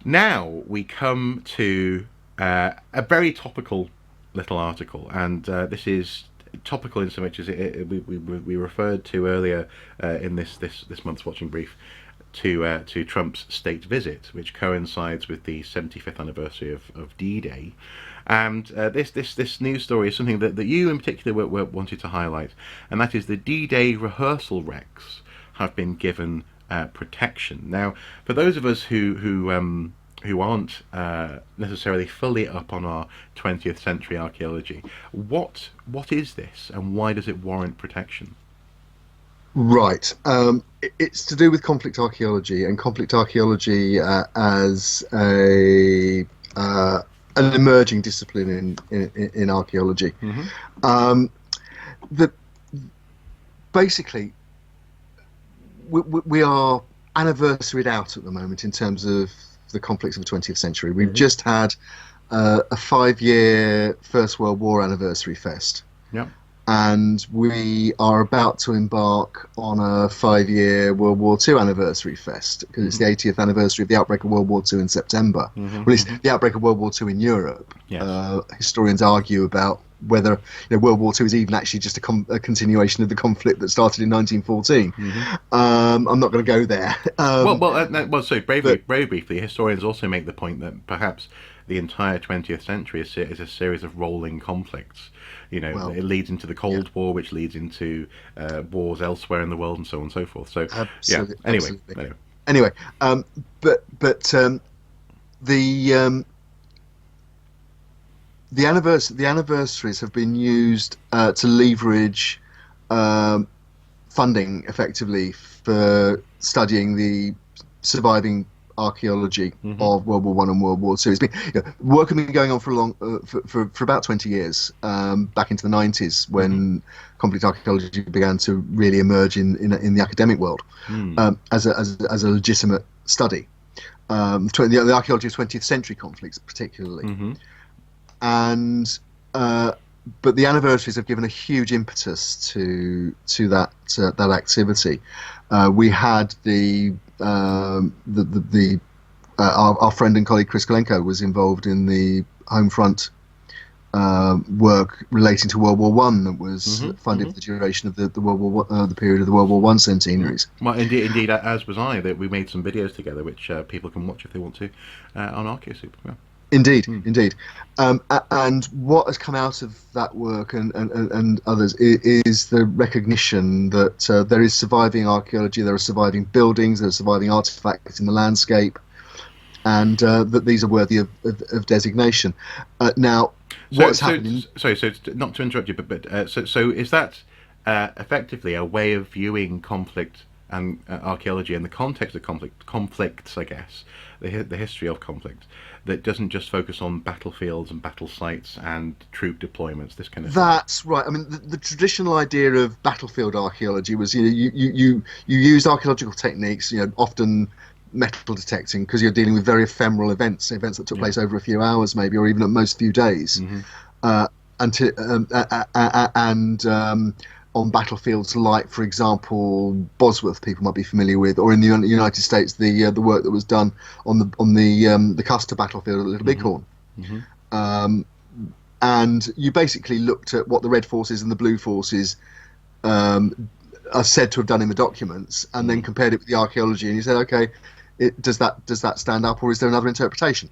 Now we come to a very topical little article, and this is topical in so much as we referred to earlier in this month's watching brief to Trump's state visit, which coincides with the 75th anniversary of D-Day. And this news story is something that you in particular wanted to highlight, and that is the D-Day rehearsal wrecks have been given protection. Now, for those of us who aren't necessarily fully up on our 20th century archaeology, what is this, and why does it warrant protection? Right. It's to do with conflict archaeology and conflict archaeology as a an emerging discipline in archaeology. Mm-hmm. Um, the Basically we are anniversaried out at the moment in terms of the conflicts of the 20th century. We've just had a 5-year First World War anniversary fest. Yeah. And we are about to embark on a 5-year World War II anniversary fest, because it's the 80th anniversary of the outbreak of World War II in September. Well, it's the outbreak of World War II in Europe. Yes. Historians argue about whether World War II is even actually just a continuation of the conflict that started in 1914. I'm not going to go there. So very briefly, historians also make the point that perhaps the entire 20th century is a series of rolling conflicts. It leads into the Cold War, which leads into wars elsewhere in the world, and so on and so forth. So, absolutely, yeah. Anyway, the anniversaries have been used to leverage funding effectively for studying the surviving archaeology of World War One and World War Two. It's been work has been going on for a long for about 20 years, back into the 90s, when conflict archaeology began to really emerge in the academic world as a legitimate study. The archaeology of 20th century conflicts particularly. And but the anniversaries have given a huge impetus to that activity. We had our friend and colleague Chris Kolenko was involved in the home front work relating to World War One that was funded for the duration of the World War the period of the World War One centenaries. Well, indeed, as was I. That we made some videos together, which people can watch if they want to on ArchaeoSoup. Yeah. Indeed. And what has come out of that work and others is the recognition that there is surviving archaeology, there are surviving buildings, there are surviving artifacts in the landscape, and that these are worthy of designation. Now, what's happening? Sorry, so not to interrupt you, so is that effectively a way of viewing conflict and archaeology in the context of conflicts, I guess, the history of conflict, that doesn't just focus on battlefields and battle sites and troop deployments, this kind of thing? That's right. I mean, the traditional idea of battlefield archaeology was you used archaeological techniques, often metal detecting, because you're dealing with very ephemeral events that took place over a few hours, maybe, or even at most few days, on battlefields like, for example, Bosworth, people might be familiar with, or in the United States, the work that was done on the Custer battlefield at Little Bighorn. And you basically looked at what the Red Forces and the Blue Forces are said to have done in the documents, and then compared it with the archaeology, and you said, okay, does that stand up, or is there another interpretation?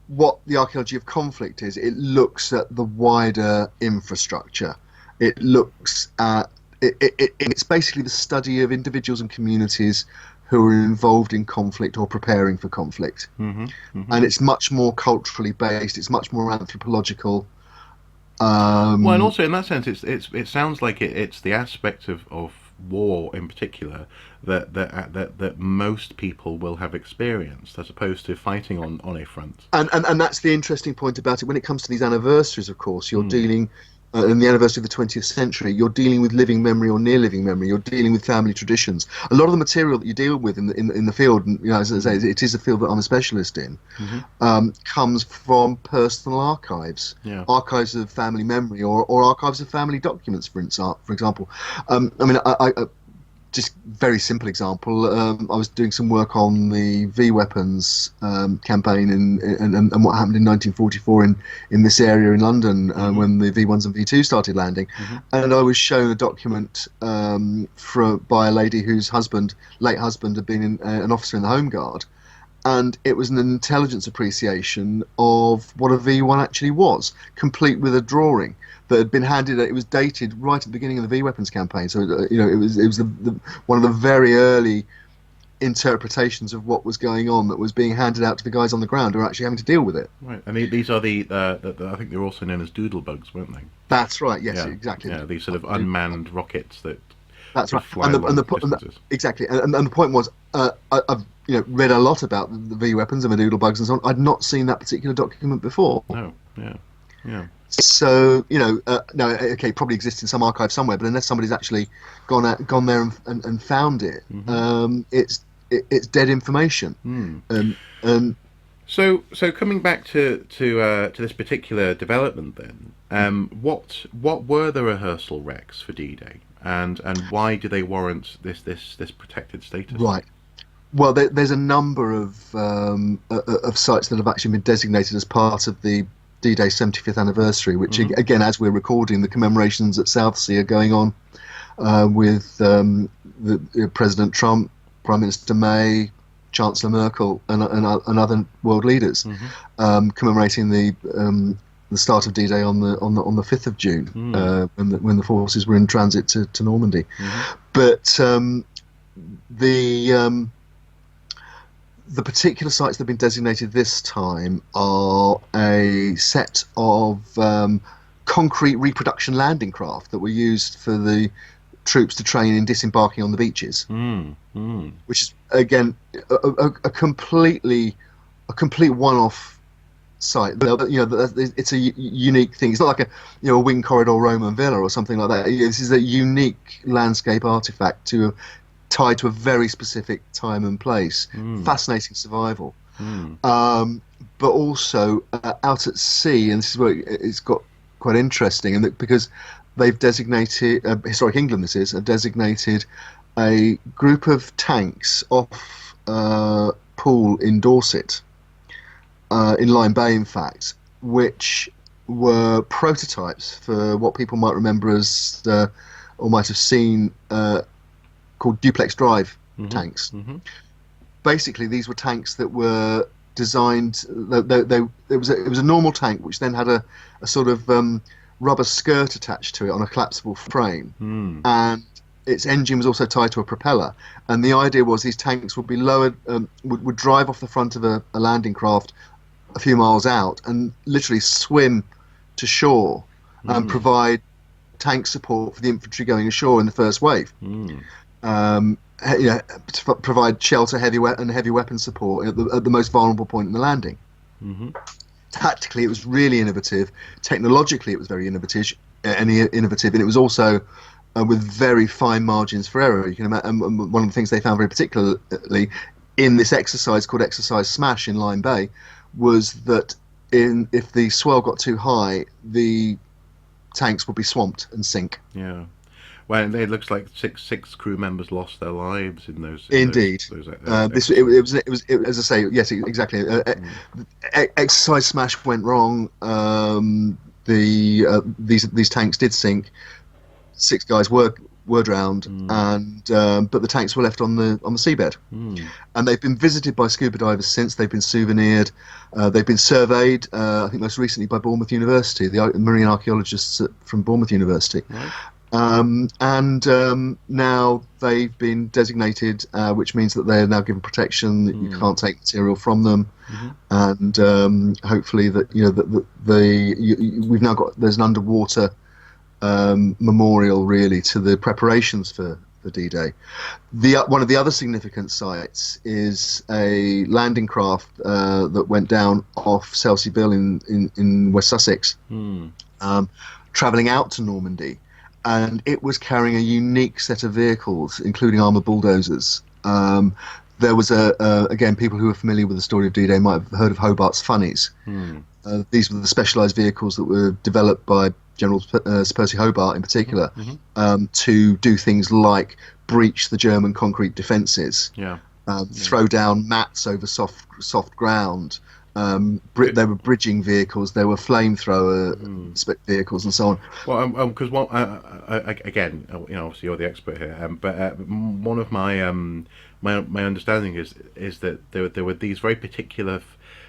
What the archaeology of conflict is, it looks at the wider infrastructure. It looks at it's basically the study of individuals and communities who are involved in conflict or preparing for conflict. And it's much more culturally based. It's much more anthropological. Well, and also in that sense, it sounds like it's the aspect of war in particular that most people will have experienced, as opposed to fighting on a front. And that's the interesting point about it. When it comes to these anniversaries, of course, you're dealing. In the anniversary of the 20th century, you're dealing with living memory or near living memory. You're dealing with family traditions. A lot of the material that you deal with in the field, and as I say, it is a field that I'm a specialist in, comes from personal archives, archives of family memory, or archives of family documents, for example. just very simple example. I was doing some work on the V weapons campaign and what happened in 1944 in this area in London when the V1s and V2s started landing, and I was shown a document by a lady whose late husband, had been an officer in the Home Guard, and it was an intelligence appreciation of what a V1 actually was, complete with a drawing that had been handed. It was dated right at the beginning of the V weapons campaign, so it was one of the very early interpretations of what was going on that was being handed out to the guys on the ground who were actually having to deal with it. Right, and these are the I think they were also known as doodle bugs, weren't they? That's right. Yes, exactly. Yeah, these sort of unmanned rockets that. That's right. Fly exactly. And the point was, I've read a lot about the V weapons and the doodle bugs and so on. I'd not seen that particular document before. No. Yeah. So no, okay, probably exists in some archive somewhere, but unless somebody's actually gone there and found it, it's dead information. So coming back to this particular development, then, what were the rehearsal recs for D-Day, and why do they warrant this protected status? Right. Well, there's a number of sites that have actually been designated as part of the D-Day 75th anniversary, which again, as we're recording, the commemorations at Southsea are going on with President Trump, Prime Minister May, Chancellor Merkel, and other world leaders commemorating the start of D-Day on the 5th of June when the forces were in transit to Normandy. But the particular sites that have been designated this time are a set of concrete reproduction landing craft that were used for the troops to train in disembarking on the beaches, which is again a complete one-off site. It's a unique thing. It's not like a wing corridor Roman villa or something like that. This is a unique landscape artifact tied to a very specific time and place. Fascinating survival. But also out at sea, and this is where it's got quite interesting, and because they've designated Historic England, have designated a group of tanks off Poole in Dorset, in Lyme Bay, in fact, which were prototypes for what people might remember as or might have seen called Duplex drive tanks. Basically, these were tanks that were designed. It was a normal tank which then had a sort of rubber skirt attached to it on a collapsible frame, and its engine was also tied to a propeller. And the idea was these tanks would be lowered, would drive off the front of a landing craft a few miles out and literally swim to shore and provide tank support for the infantry going ashore in the first wave. To provide shelter, heavy weapon support at the most vulnerable point in the landing. Tactically, it was really innovative. Technologically, it was very innovative, and it was also with very fine margins for error. You can imagine, one of the things they found very particularly in this exercise called Exercise Smash in Lyme Bay was that if the swell got too high, the tanks would be swamped and sink. Yeah. Well, it looks like six crew members lost their lives in those. Indeed, it was as I say, yes, exactly. Exercise Smash went wrong. These tanks did sink. 6 guys were drowned, and but the tanks were left on the seabed, and they've been visited by scuba divers since. They've been souvenired, they've been surveyed. I think most recently by Bournemouth University, the marine archaeologists from Bournemouth University. Right. Now they've been designated, which means that they're now given protection, that you can't take material from them, and hopefully that we've now got, there's an underwater memorial really to the preparations for D-Day. One of the other significant sites is a landing craft that went down off Selsey Bill in West Sussex, travelling out to Normandy. And it was carrying a unique set of vehicles, including armoured bulldozers. There was again, people who are familiar with the story of D-Day might have heard of Hobart's Funnies. These were the specialised vehicles that were developed by General Sir Percy Hobart in particular, to do things like breach the German concrete defences, throw down mats over soft ground. There were bridging vehicles, there were flamethrower vehicles, and so on. Well, because again, obviously you're the expert here, but one of my my understanding is that there were these very particular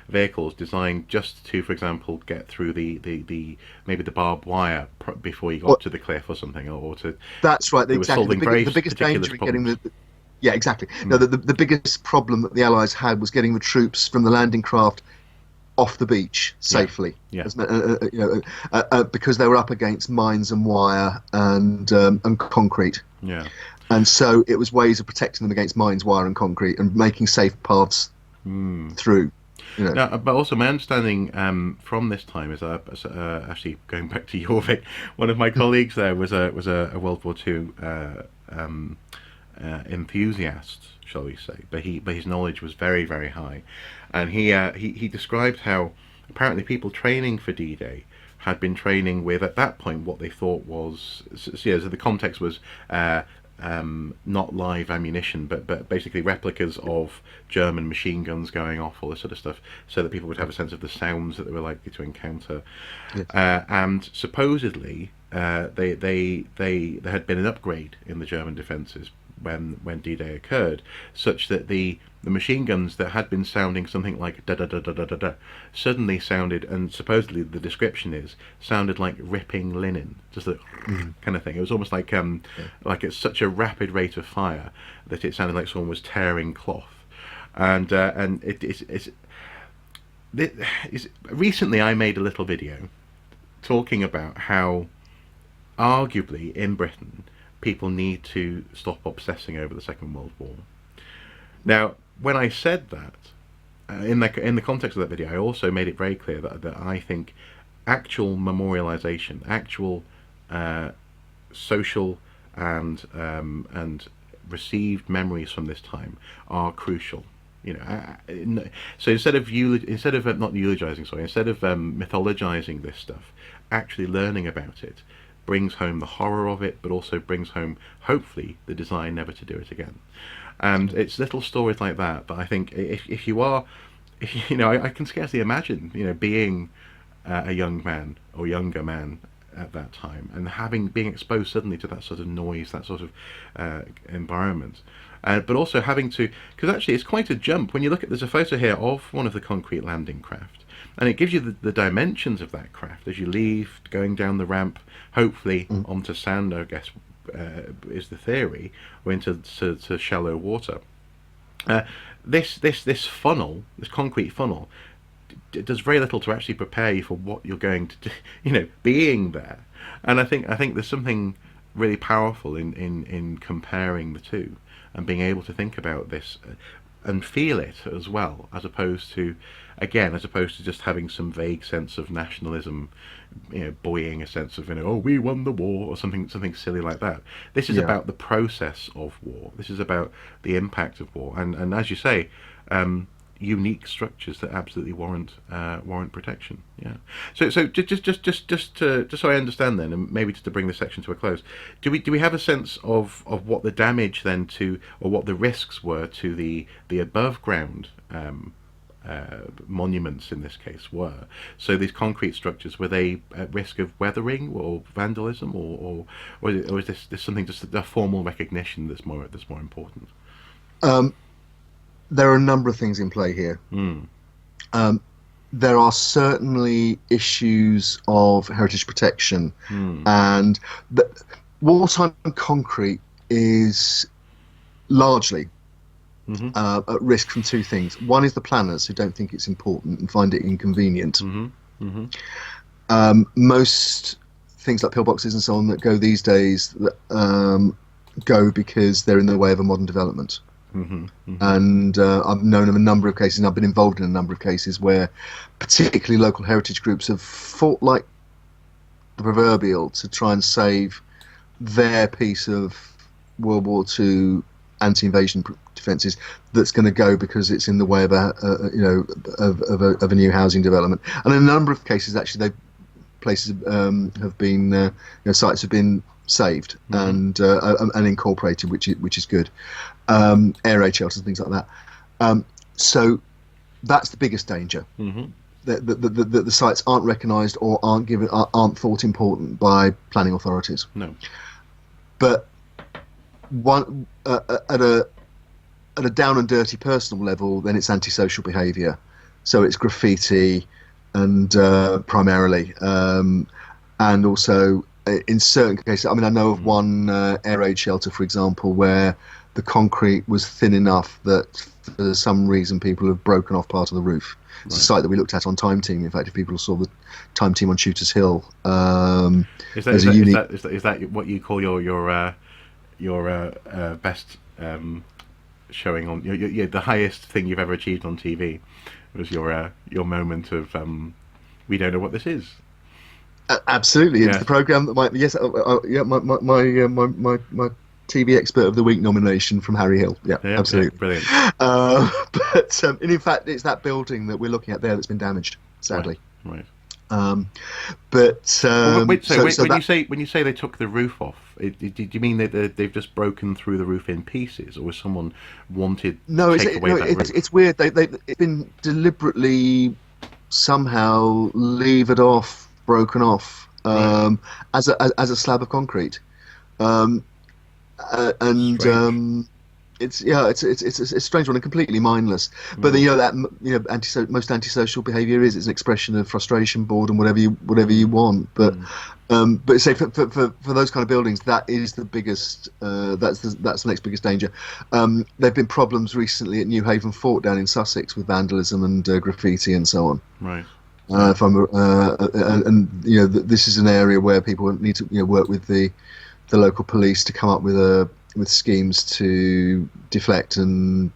vehicles designed just to, for example, get through the maybe the barbed wire before you got to the cliff or something, or to. That's right. Exactly. The biggest danger in getting the. Yeah, exactly. No, the biggest problem that the Allies had was getting the troops from the landing craft off the beach safely, because they were up against mines and wire and concrete. Yeah. And so it was ways of protecting them against mines, wire, and concrete, and making safe paths through. Now, but also my understanding from this time is actually going back to Jorvik. One of my colleagues there was a World War II enthusiast, shall we say? But his knowledge was very, very high, and he described how apparently people training for D-Day had been training with, at that point, what they thought was so the context was not live ammunition, but basically replicas of German machine guns going off, all this sort of stuff, so that people would have a sense of the sounds that they were likely to encounter. Yes. And supposedly there had been an upgrade in the German defences when D-Day occurred, such that the machine guns that had been sounding something like da da da da da da da suddenly sounded, and supposedly the description sounded like ripping linen, just a kind of thing. It was almost like at such a rapid rate of fire that it sounded like someone was tearing cloth. And recently I made a little video talking about how arguably in Britain people need to stop obsessing over the Second World War. Now, when I said that, in the context of that video, I also made it very clear that I think actual memorialization, actual social and received memories from this time are crucial. So instead of mythologizing this stuff, actually learning about it brings home the horror of it, but also brings home, hopefully, the desire never to do it again. And it's little stories like that I think if you are, I can scarcely imagine, being a young man or younger man at that time and being exposed suddenly to that sort of noise, that sort of environment. But also having to, because actually it's quite a jump when you look at, there's a photo here of one of the concrete landing craft, and it gives you the dimensions of that craft as you leave, going down the ramp, hopefully onto sand, I guess, is the theory, or into shallow water. This funnel, this concrete funnel, does very little to actually prepare you for what you're going to do, being there. And I think there's something really powerful in comparing the two and being able to think about this and feel it as well, as opposed to just having some vague sense of nationalism, buoying a sense of, we won the war, or something silly like that. This is about the process of war. This is about the impact of war, and as you say, unique structures that absolutely warrant protection. Yeah. So just so I understand then, and maybe just to bring this section to a close, do we have a sense of what the damage then to, or what the risks were to the above ground monuments in this case were? So these concrete structures, were they at risk of weathering or vandalism, or is this something, just a formal recognition that's more important? There are a number of things in play here. There are certainly issues of heritage protection, and wartime concrete is largely at risk from two things. One is the planners, who don't think it's important and find it inconvenient. Most things like pillboxes and so on that go these days go because they're in the way of a modern development. And I've known of a number of cases, and I've been involved in a number of cases where particularly local heritage groups have fought like the proverbial to try and save their piece of World War II anti-invasion defences that's going to go because it's in the way of a new housing development. And in a number of cases, actually, places have been sites have been saved and incorporated, which is good. Air raid shelters, things like that. So that's the biggest danger. The sites aren't recognised or aren't thought important by planning authorities. No. But one at a down and dirty personal level, then it's antisocial behaviour. So it's graffiti, and primarily, and also in certain cases. I mean, I know of one air raid shelter, for example, where the concrete was thin enough that for some reason people have broken off part of the roof. It's a site that we looked at on Time Team. In fact, if people saw the Time Team on Shooters Hill, is that what you call your best showing on the highest thing you've ever achieved on TV was your moment of we don't know what this is. Absolutely, it's the program that my TV Expert of the Week nomination from Harry Hill. Yeah, absolutely, brilliant. But in fact, it's that building that we're looking at there that's been damaged, sadly. Right. But when you say they took the roof off, do you mean that they've just broken through the roof in pieces, or was someone wanted to take away that roof? It's weird. It's been deliberately somehow levered off, broken off, as a slab of concrete, and it's a strange one and completely mindless. But most antisocial behaviour is it's an expression of frustration, boredom, whatever you want. But say for those kind of buildings, that is the biggest. That's the next biggest danger. There've been problems recently at New Haven Fort down in Sussex with vandalism and graffiti and so on. Right. This is an area where people need to work with the local police to come up with schemes to deflect and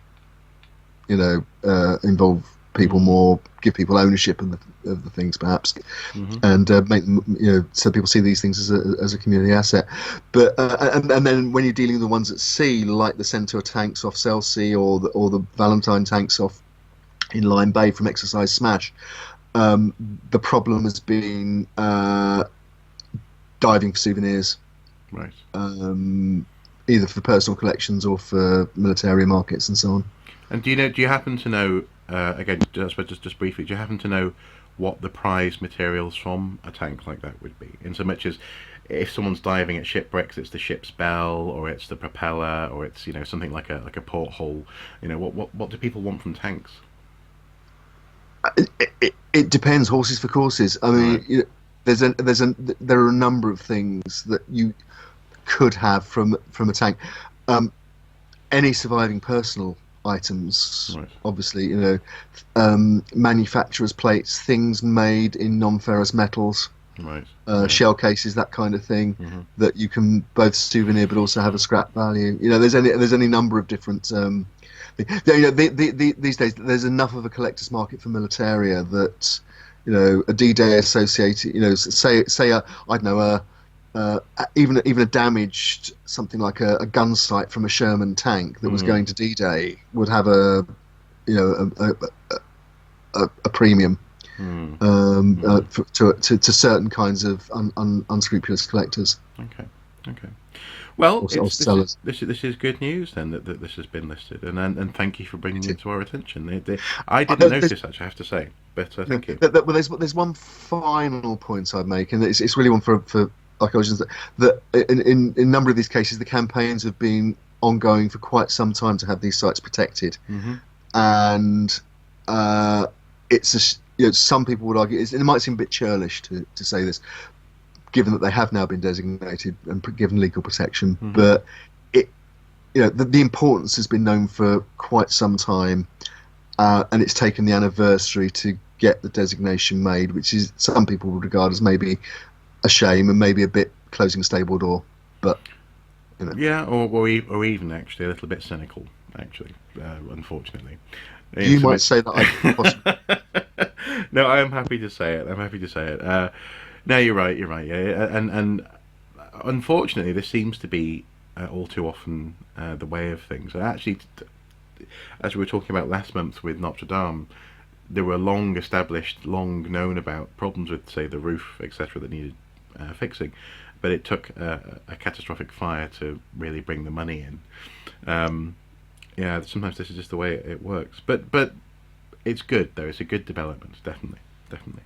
involve people more, give people ownership of the things perhaps, and make them so people see these things as a community asset. But and then when you're dealing with the ones at sea, like the Centaur tanks off Selsey or the Valentine tanks off in Lyme Bay from Exercise Smash, the problem has been diving for souvenirs. Right. Either for personal collections or for military markets and so on. And do you happen to know, again, just briefly, do you happen to know what the prize materials from a tank like that would be? In so much as if someone's diving at shipwrecks, it's the ship's bell, or it's the propeller, or it's something like a porthole. What do people want from tanks? It depends. Horses for courses. I mean, there are a number of things that you could have from a tank. Any surviving personal items, obviously, manufacturers' plates, things made in non-ferrous metals, shell cases, that kind of thing, that you can both souvenir but also have a scrap value. There's any number of different. These days, there's enough of a collector's market for militaria that a D-Day associated. Say I don't know even a damaged something like a gun sight from a Sherman tank that was going to D-Day would have a premium to certain kinds of unscrupulous collectors. Okay. Well, sellers. This is good news then that this has been listed, and thank you for bringing it to our attention. I didn't notice, actually, I have to say, but thank you. Well, there's one final point I'd make, and it's really one for archaeologists, that in a number of these cases the campaigns have been ongoing for quite some time to have these sites protected, and some people would argue it might seem a bit churlish to say this, given that they have now been designated and given legal protection, but the importance has been known for quite some time, and it's taken the anniversary to get the designation made, which is some people would regard as maybe a shame and maybe a bit closing a stable door, but or even actually a little bit cynical, actually, unfortunately. You might say that. No, I am happy to say it. No, you're right. Yeah, and unfortunately, this seems to be all too often the way of things. And actually, as we were talking about last month with Notre Dame, there were long established, long known about problems with, say, the roof, etc., that needed fixing, but it took a catastrophic fire to really bring the money in. Yeah, sometimes this is just the way it works, but it's good though. It's a good development, definitely, definitely.